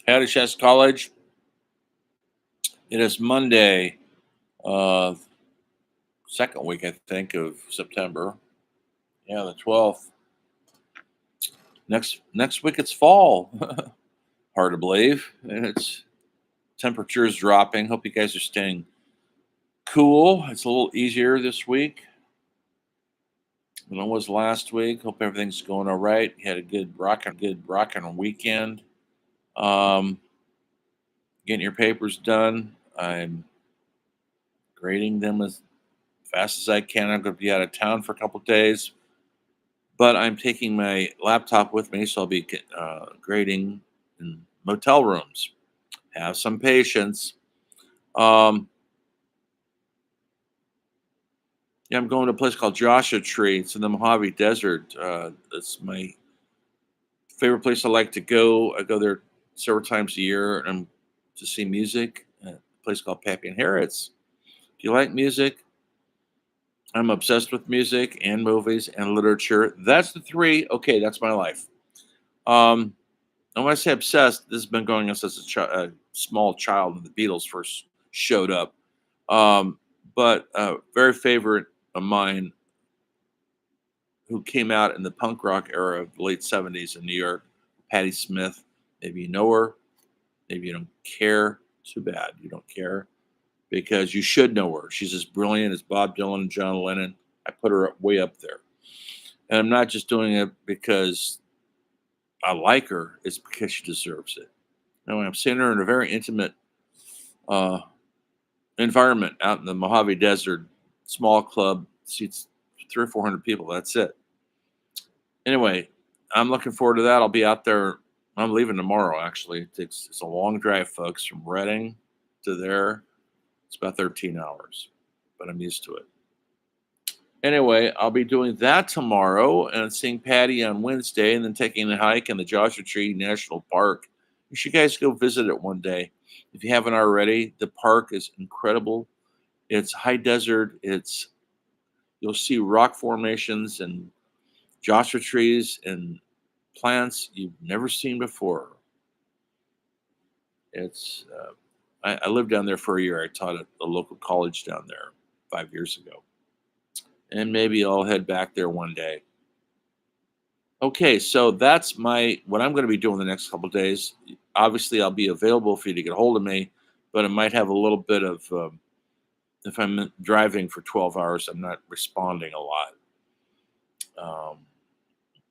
Chess College. It is Monday, uh, second week, I think, of September. Yeah, the 12th. Next week it's fall. Hard to believe. And it's temperatures dropping. Hope you guys are staying cool. It's a little easier this week than it was last week. Hope everything's going all right. You had a good rocking weekend. Um, Getting your papers done. I'm grading them as fast as I can. I'm going to be out of town for a couple of days, but I'm taking my laptop with me, so I'll be grading in motel rooms. Have some patience. Um, yeah, I'm going to a place called Joshua Tree. It's in the Mojave Desert. It's my favorite place I like to go. I go there several times a year and to see music. A place called Pappy and Harriet's. If you like music, I'm obsessed with music and movies and literature. That's the three. Okay, that's my life. Um, and when I say obsessed, this has been going on since a small child when the Beatles first showed up. Um, but very favorite of mine who came out in the punk rock era of the late 70s in New York, Patti Smith. Maybe you know her. Maybe you don't care. Too bad you don't care because you should know her. She's as brilliant as Bob Dylan and John Lennon. I put her way up there. And I'm not just doing it because I like her, it's because she deserves it. Now, I'm seeing her in a very intimate uh, environment out in the Mojave Desert, small club, seats 300 or 400 people. That's it. Anyway, I'm looking forward to that. I'll be out there. I'm leaving tomorrow, actually. It's a long drive, folks, from Reading to there. It's about 13 hours, but I'm used to it. Anyway, I'll be doing that tomorrow and seeing Patty on Wednesday and then taking a hike in the Joshua Tree National Park. You should guys go visit it one day. If you haven't already, the park is incredible. It's high desert. You'll see rock formations and Joshua trees and plants you've never seen before. I lived down there for a year. I taught at a local college down there 5 years ago. And maybe I'll head back there one day. Okay, so that's what I'm going to be doing the next couple of days. Obviously, I'll be available for you to get a hold of me, but it might have a little bit of if I'm driving for 12 hours, I'm not responding a lot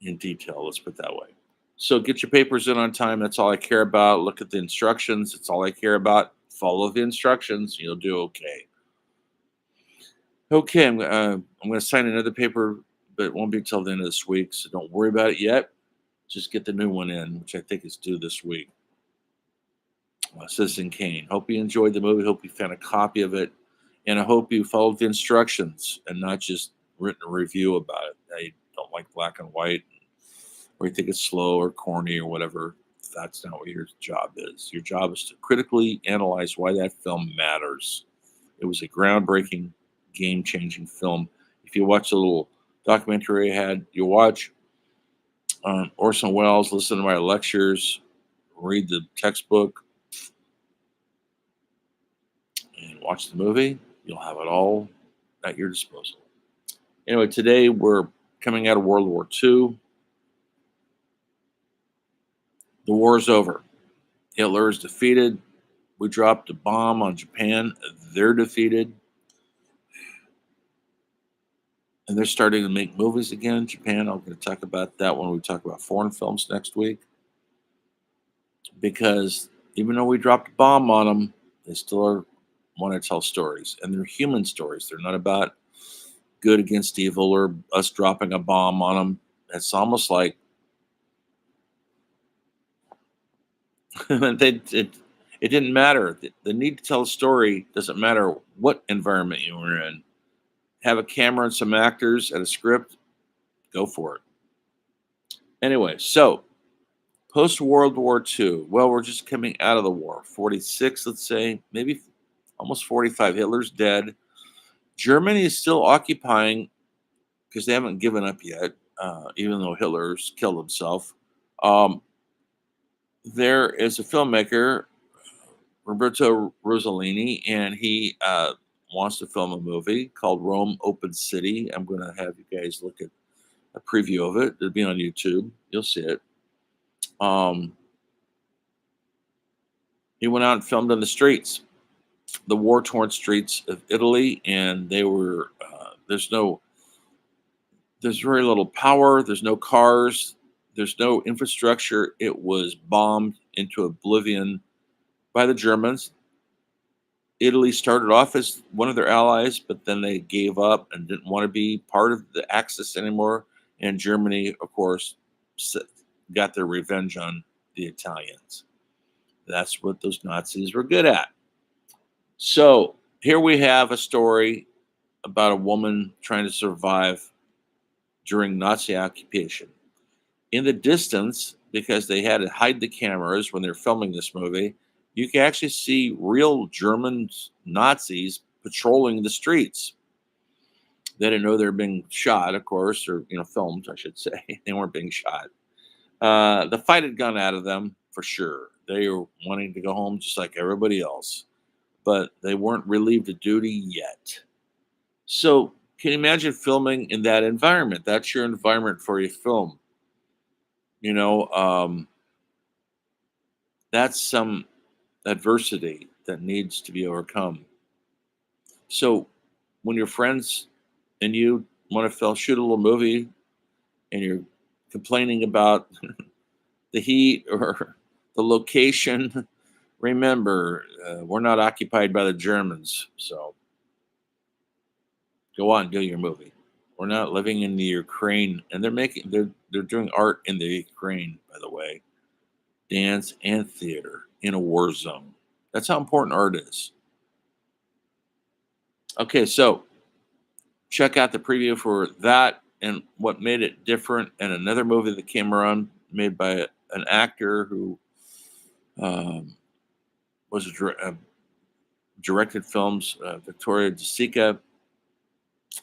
in detail. Let's put it that way. So get your papers in on time. That's all I care about. Look at the instructions. That's all I care about. Follow the instructions. You'll do okay. Okay, I'm going to sign another paper, but it won't be until the end of this week. So don't worry about it yet. Just get the new one in, which I think is due this week. Citizen Kane. Hope you enjoyed the movie. Hope you found a copy of it. And I hope you followed the instructions and not just written a review about it. I don't like black and white, or you think it's slow or corny or whatever. That's not what your job is. Your job is to critically analyze why that film matters. It was a groundbreaking, game-changing film. If you watch the little documentary I had, you watch Orson Welles, listen to my lectures, read the textbook, and watch the movie, you'll have it all at your disposal. Anyway, today we're coming out of World War II. The war is over. Hitler is defeated. We dropped a bomb on Japan. They're defeated. And they're starting to make movies again in Japan. I'm going to talk about that when we talk about foreign films next week. Because even though we dropped a bomb on them, they still want to tell stories. And they're human stories. They're not about good against evil or us dropping a bomb on them. It's almost like it didn't matter. The need to tell a story doesn't matter what environment you were in. Have a camera and some actors and a script, go for it. Anyway, so post-World War II, well, we're just coming out of the war. 46, let's say, maybe almost 45. Hitler's dead. Germany is still occupying because they haven't given up yet, even though Hitler's killed himself. there is a filmmaker, Roberto Rossellini, and he wants to film a movie called Rome Open City. I'm going to have you guys look at a preview of it. It'll be on YouTube. You'll see it. Um, he went out and filmed on the streets, the war-torn streets of Italy, and they were there's very little power. There's no cars. There's no infrastructure. It was bombed into oblivion by the Germans. Italy started off as one of their allies, but then they gave up and didn't want to be part of the Axis anymore. And Germany, of course, got their revenge on the Italians. That's what those Nazis were good at. So here we have a story about a woman trying to survive during Nazi occupation. In the distance, because they had to hide the cameras when they're filming this movie, you can actually see real German Nazis patrolling the streets. They didn't know they were being shot, of course, or filmed, I should say. They weren't being shot. The fight had gone out of them for sure. They were wanting to go home just like everybody else, but they weren't relieved of duty yet. So, can you imagine filming in that environment? That's your environment for your film. You know, that's some adversity that needs to be overcome. So, when your friends and you want to shoot a little movie, and you're complaining about the heat or the location, remember we're not occupied by the Germans. So go on, do your movie. We're not living in the Ukraine, and they're doing art in the Ukraine, by the way, dance and theater in a war zone. That's how important art is. Okay, so check out the preview for that and what made it different, and another movie that came around made by an actor who was directed films, Victoria De Sica,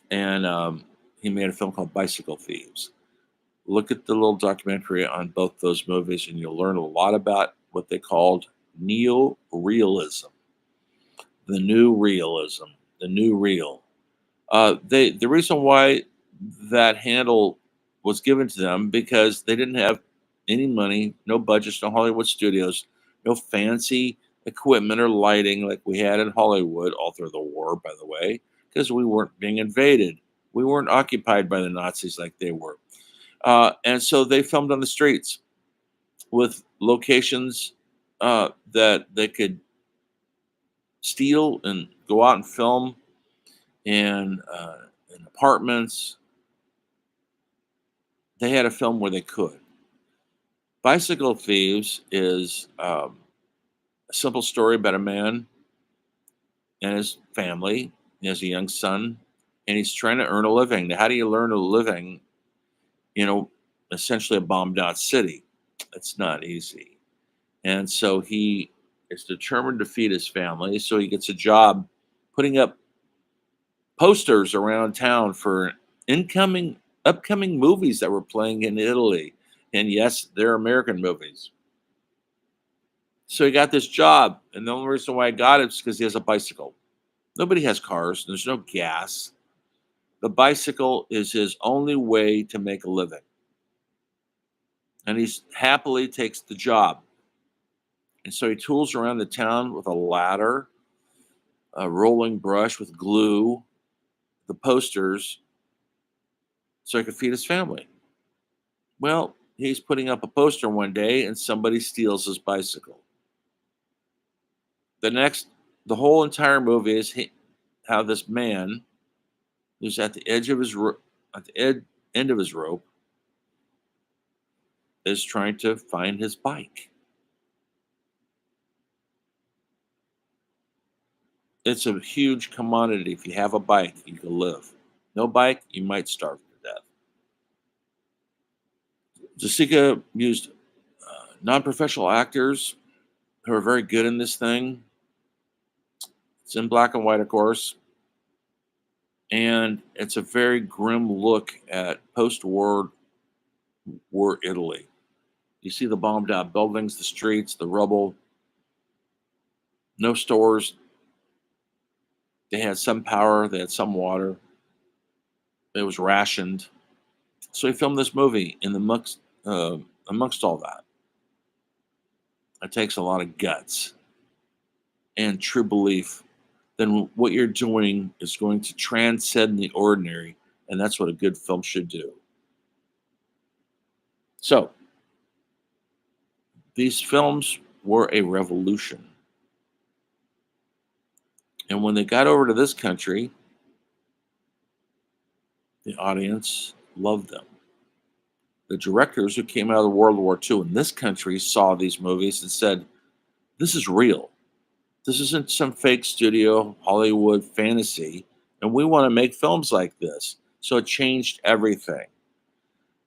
and he made a film called Bicycle Thieves. Look at the little documentary on both those movies, and you'll learn a lot about what they called neo-realism, the new realism, the new real. The reason why that handle was given to them because they didn't have any money, no budgets, no Hollywood studios, no fancy equipment or lighting like we had in Hollywood all through the war, by the way, because we weren't being invaded. We weren't occupied by the Nazis like they were. And so they filmed on the streets with locations that they could steal and go out and film in apartments. They had a film where they could. Bicycle Thieves is a simple story about a man and his family. He has a young son, and he's trying to earn a living. Now, how do you learn a living, essentially a bombed out city? It's not easy. And so he is determined to feed his family. So he gets a job putting up posters around town for upcoming movies that were playing in Italy. And yes, they're American movies. So he got this job, and the only reason why I got it is because he has a bicycle. Nobody has cars. There's no gas. The bicycle is his only way to make a living. And he happily takes the job. And so he tools around the town with a ladder, a rolling brush with glue, the posters, so he could feed his family. Well, he's putting up a poster one day, and somebody steals his bicycle. The whole entire movie is how this man, who's at the edge of end of his rope, is trying to find his bike. It's a huge commodity. If you have a bike, you can live. No bike, you might starve to death. Jessica used non-professional actors who are very good in this thing. It's in black and white, of course. And it's a very grim look at post-war Italy. You see the bombed out buildings, the streets, the rubble, no stores. They had some power, they had some water. It was rationed. So he filmed this movie in the amongst all that. It takes a lot of guts and true belief. Then what you're doing is going to transcend the ordinary, and that's what a good film should do. So these films were a revolution. And when they got over to this country, the audience loved them. The directors who came out of World War II in this country saw these movies and said, this is real. This isn't some fake studio Hollywood fantasy. And we want to make films like this. So it changed everything.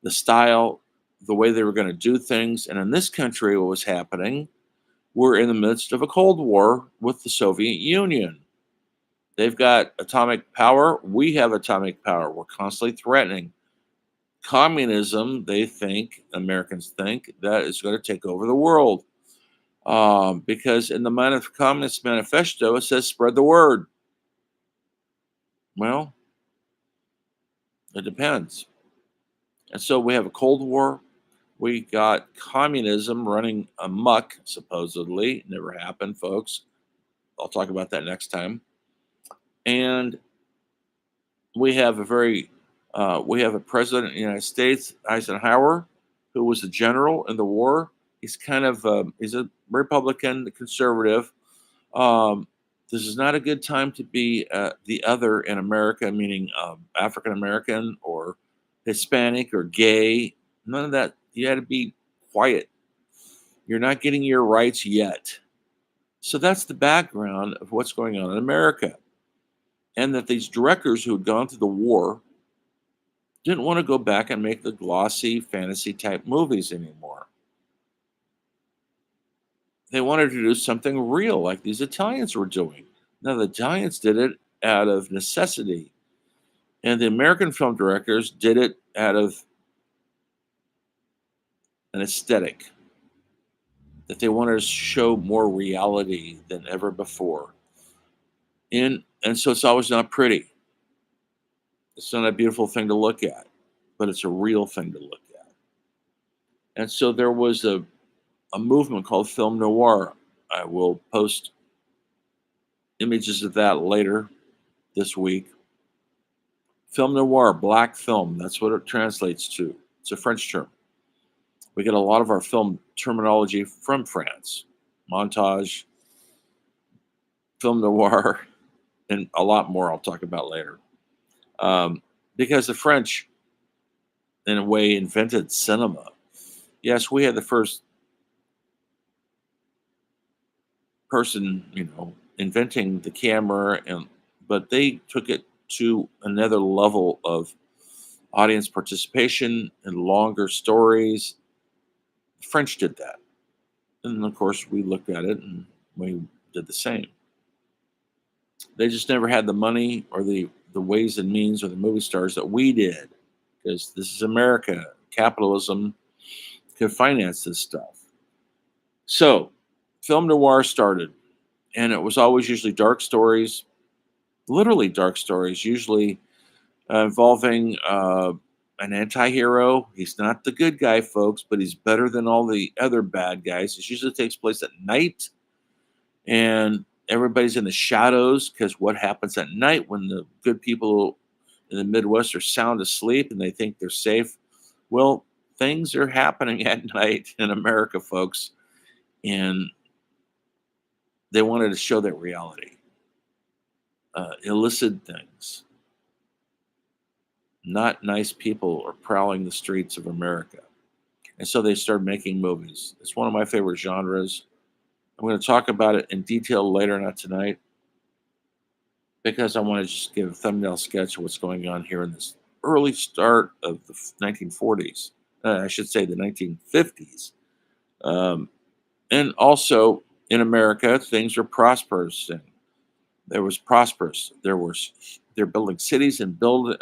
The style, the way they were going to do things. And in this country, what was happening, we're in the midst of a Cold War with the Soviet Union. They've got atomic power. We have atomic power. We're constantly threatening. Communism, they think, Americans think, that is going to take over the world. Because in the Communist Manifesto, it says spread the word. Well, it depends. And so we have a Cold War. We got communism running amok, supposedly. Never happened, folks. I'll talk about that next time. And we have a president of the United States, Eisenhower, who was a general in the war. He's he's a Republican, conservative. This is not a good time to be the other in America, meaning African American or Hispanic or gay. None of that. You had to be quiet. You're not getting your rights yet. So that's the background of what's going on in America. And that these directors who had gone through the war didn't want to go back and make the glossy fantasy type movies anymore. They wanted to do something real like these Italians were doing. Now, the Italians did it out of necessity, and the American film directors did it out of an aesthetic that they wanted to show more reality than ever before. And so it's always not pretty. It's not a beautiful thing to look at, but it's a real thing to look at. And so there was a movement called film noir. I will post images of that later this week. Film noir, black film, that's what it translates to. It's a French term. We get a lot of our film terminology from France. Montage, film noir, and a lot more I'll talk about later. Because the French, in a way, invented cinema. Yes, we had the first person, inventing the camera, but they took it to another level of audience participation and longer stories. The French did that. And of course, we looked at it and we did the same. They just never had the money or the ways and means or the movie stars that we did, because this is America. Capitalism could finance this stuff. So film noir started, and it was always usually dark stories, literally dark stories, usually involving an anti-hero. He's not the good guy, folks, but he's better than all the other bad guys. It usually takes place at night, and everybody's in the shadows, because what happens at night when the good people in the Midwest are sound asleep and they think they're safe? Well, things are happening at night in America, folks, and they wanted to show that reality. Illicit things. Not nice people are prowling the streets of America. And so they started making movies. It's one of my favorite genres. I'm going to talk about it in detail later, not tonight, because I want to just give a thumbnail sketch of what's going on here in this early start of the 1940s. I should say the 1950s. And also in America, things were prosperous. And there was prosperous. They're building cities and building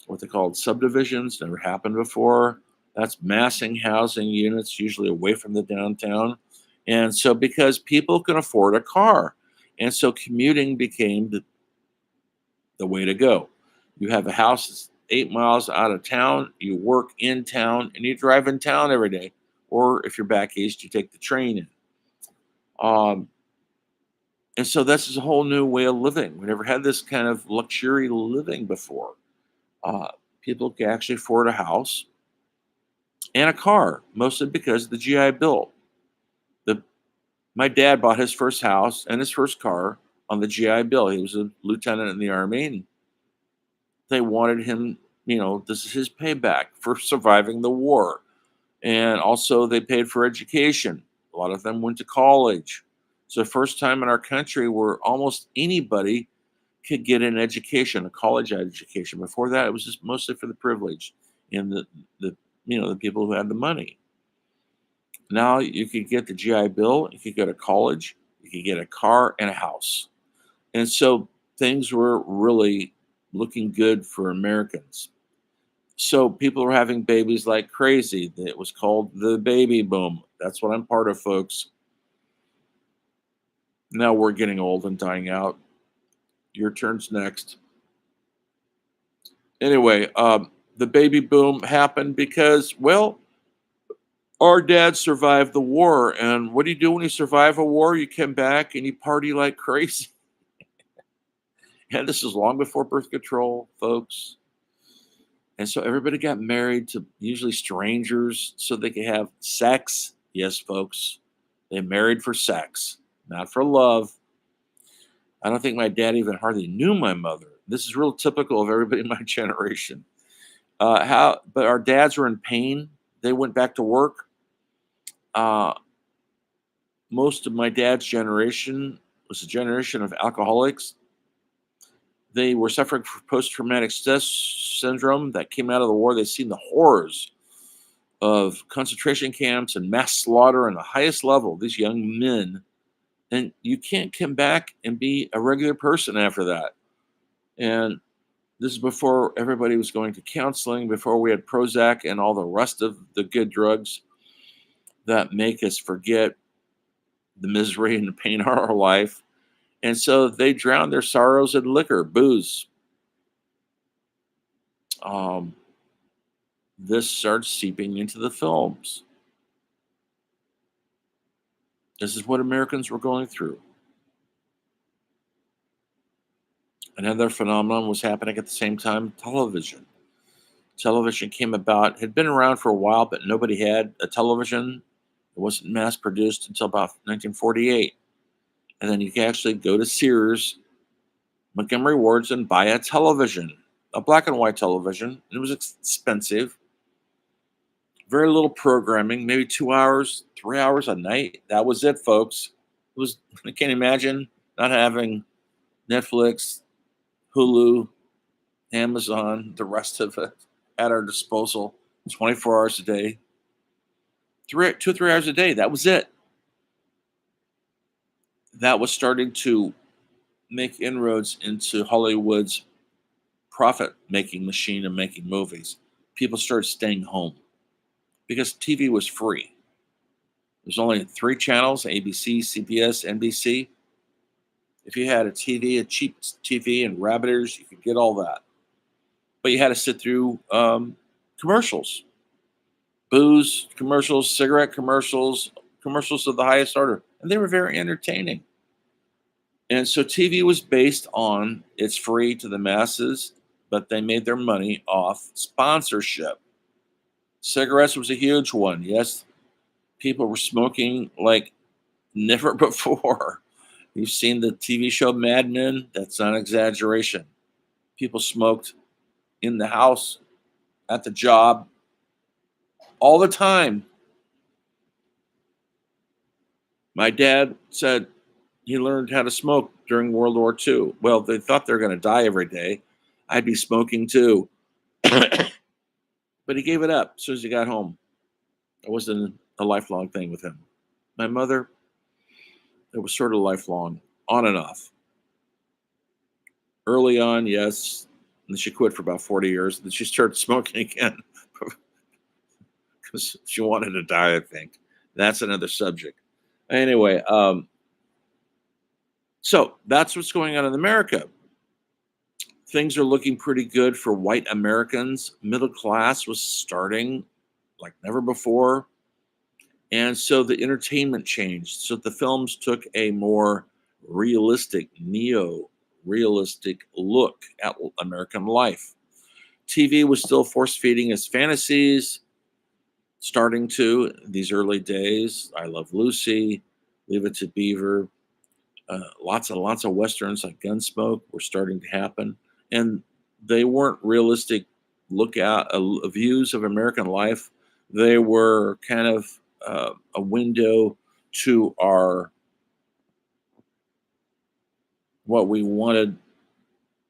what they called subdivisions. Never happened before. That's massing housing units, usually away from the downtown. And so, because people can afford a car, and so commuting became the way to go. You have a house that's 8 miles out of town, you work in town, and you drive in town every day. Or if you're back east, you take the train in. Um, and so this is a whole new way of living. We never had this kind of luxury living before. Uh, People can actually afford a house and a car, mostly because of the GI Bill. The My dad bought his first house and his first car on the GI Bill. He was a lieutenant in the Army, and they wanted him, this is his payback for surviving the war. And also, they paid for education. A lot of them went to college. It's the first time in our country where almost anybody could get an education, a college education. Before that, it was just mostly for the privileged and the people who had the money. Now you could get the GI Bill, you could go to college, you could get a car and a house. And so things were really looking good for Americans. So people were having babies like crazy. It was called the baby boom. That's what I'm part of, folks. Now we're getting old and dying out. Your turn's next. Anyway, the baby boom happened because, well, our dad survived the war. And what do you do when you survive a war? You come back and you party like crazy. And this is long before birth control, folks. And so everybody got married to usually strangers so they could have sex. Yes, folks. They married for sex, not for love. I don't think my dad even hardly knew my mother. This is real typical of everybody in my generation. But our dads were in pain. They went back to work. Uh, Most of my dad's generation was a generation of alcoholics. They were suffering from post-traumatic stress syndrome that came out of the war. They've seen the horrors of concentration camps and mass slaughter on the highest level. These young men, and you can't come back and be a regular person after that. And this is before everybody was going to counseling, before we had Prozac and all the rest of the good drugs that make us forget the misery and the pain of our life. And so they drowned their sorrows in liquor, booze. Um, this starts seeping into the films. This is what Americans were going through. Another phenomenon was happening at the same time: television. Television came about, had been around for a while, but nobody had a television. It wasn't mass produced until about 1948. And then you could actually go to Sears, Montgomery Ward's, and buy a television, a black and white television. It was expensive. Very little programming, maybe 2 hours, 3 hours a night. That was it, folks. It was, I can't imagine not having Netflix, Hulu, Amazon, the rest of it at our disposal 24 hours a day. 2 or 3 hours a day. That was it. That was starting to make inroads into Hollywood's profit making machine of making movies. People started staying home because TV was free. There's only 3 channels: ABC, CBS, NBC. If you had a TV, a cheap TV and rabbiters, you could get all that. But you had to sit through commercials, booze commercials, cigarette commercials, commercials of the highest order. And they were very entertaining. And so TV was based on it's free to the masses, but they made their money off sponsorship. Cigarettes was a huge one. Yes, people were smoking like never before. You've seen the TV show Mad Men? That's not an exaggeration. People smoked in the house, at the job, all the time. My dad said he learned how to smoke during World War II. Well, they thought they were going to die every day. I'd be smoking too. But he gave it up as soon as he got home. It wasn't a lifelong thing with him. My mother, it was sort of lifelong, on and off. Early on, yes. And she quit for about 40 years. Then she started smoking again. because she wanted to die, I think. That's another subject. Anyway, so that's what's going on in America. Things are looking pretty good for white Americans. Middle class was starting like never before. And so the entertainment changed. So the films took a more realistic, neo realistic look at American life. TV was still force feeding us fantasies, starting to these early days. I Love Lucy, Leave It to Beaver, lots of westerns like Gunsmoke were starting to happen, and they weren't realistic look at views of American life. They were kind of a window to our what we wanted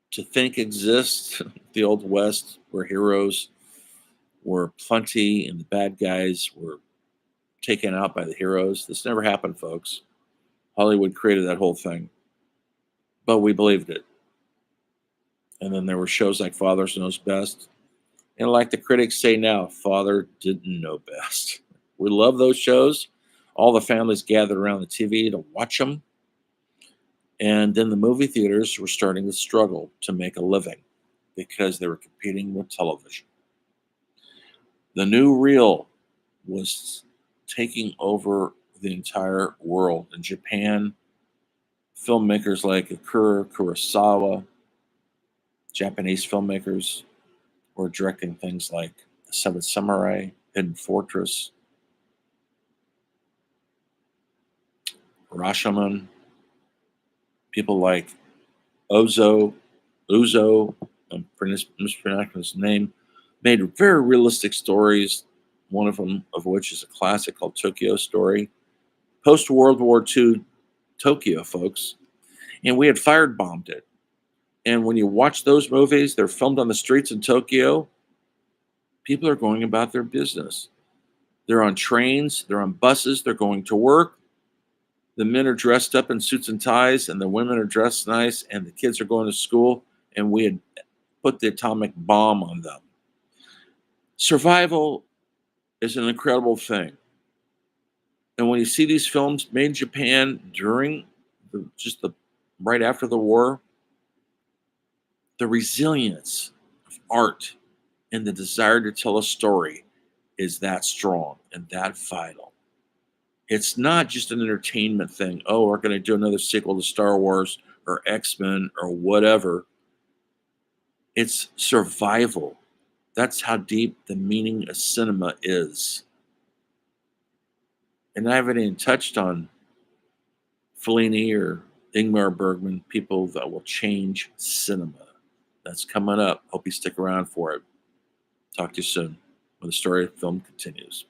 to think exists. The old West, where heroes were plenty and the bad guys were taken out by the heroes. This never happened, folks. Hollywood created that whole thing, but we believed it. And then there were shows like Fathers Knows Best. And like the critics say now, Father didn't know best. We love those shows. All the families gathered around the TV to watch them. And then the movie theaters were starting to struggle to make a living because they were competing with television. The new reel was taking over the entire world. In Japan, filmmakers like Akira Kurosawa, Japanese filmmakers, were directing things like The Seventh Samurai, Hidden Fortress, Rashomon. People like Uzo, I'm mispronouncing his name, made very realistic stories. One of them of which is a classic called Tokyo Story. Post World War II Tokyo, folks, and we had firebombed it. And when you watch those movies, they're filmed on the streets in Tokyo. People are going about their business. They're on trains, they're on buses, they're going to work. The men are dressed up in suits and ties, and the women are dressed nice, and the kids are going to school, and we had put the atomic bomb on them. Survival is an incredible thing. And when you see these films made in Japan during the right after the war, the resilience of art and the desire to tell a story is that strong and that vital. It's not just an entertainment thing. Oh, we're going to do another sequel to Star Wars or X-Men or whatever. It's survival. That's how deep the meaning of cinema is. And I haven't even touched on Fellini or Ingmar Bergman, people that will change cinema. That's coming up. Hope you stick around for it. Talk to you soon when the story of film continues.